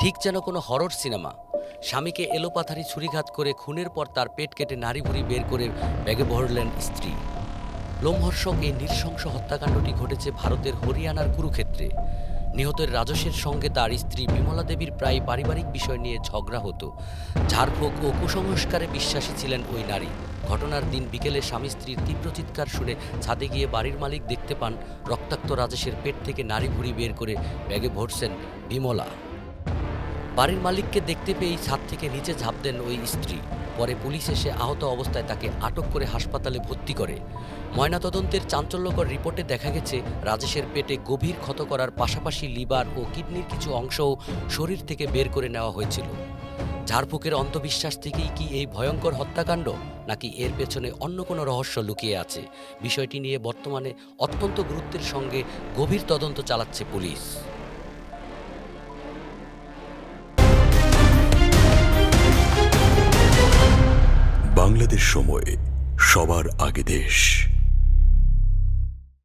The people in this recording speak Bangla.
ঠিক যেন কোনো হরর সিনেমা। স্বামীকে এলোপাথারি ছুরিঘাত করে খুনের পর তার পেট কেটে নাড়িভুড়ি বের করে ব্যাগে ভরলেন স্ত্রী। লোমহর্ষক এই নৃশংস হত্যাকাণ্ডটি ঘটেছে ভারতের হরিয়ানার কুরুক্ষেত্রে। নিহতের রাজসের সঙ্গে তার স্ত্রী বিমলা দেবীর প্রায় পারিবারিক বিষয় নিয়ে ঝগড়া হতো। ঝাড়ফুঁক ও কুসংস্কারে বিশ্বাসী ছিলেন ওই নারী। ঘটনার দিন বিকেলে স্বামী স্ত্রীর তীব্র চিৎকার শুনে ছাদে গিয়ে বাড়ির মালিক দেখতে পান রক্তাক্ত রাজেশের পেট থেকে নাড়িভুড়ি বের করে ব্যাগে ভরছেন বিমলা। বাড়ির মালিককে দেখতে পেয়েই ছাদ থেকে নিচে ঝাঁপ দেন ওই স্ত্রী। পরে পুলিশ এসে আহত অবস্থায় তাকে আটক করে হাসপাতালে ভর্তি করে। ময়নাতদন্তের চাঞ্চল্যকর রিপোর্টে দেখা গেছে রাজেশের পেটে গভীর ক্ষত করার পাশাপাশি লিভার ও কিডনির কিছু অংশও শরীর থেকে বের করে নেওয়া হয়েছিল। ঝাড়ফুঁকের অন্ধবিশ্বাস থেকেই কি এই ভয়ঙ্কর হত্যাকাণ্ড, নাকি এর পেছনে অন্য কোনো রহস্য লুকিয়ে আছে? বিষয়টি নিয়ে বর্তমানে অত্যন্ত গুরুত্বের সঙ্গে গভীর তদন্ত চালাচ্ছে পুলিশ। বাংলাদেশ সময় সবার আগে দেশ।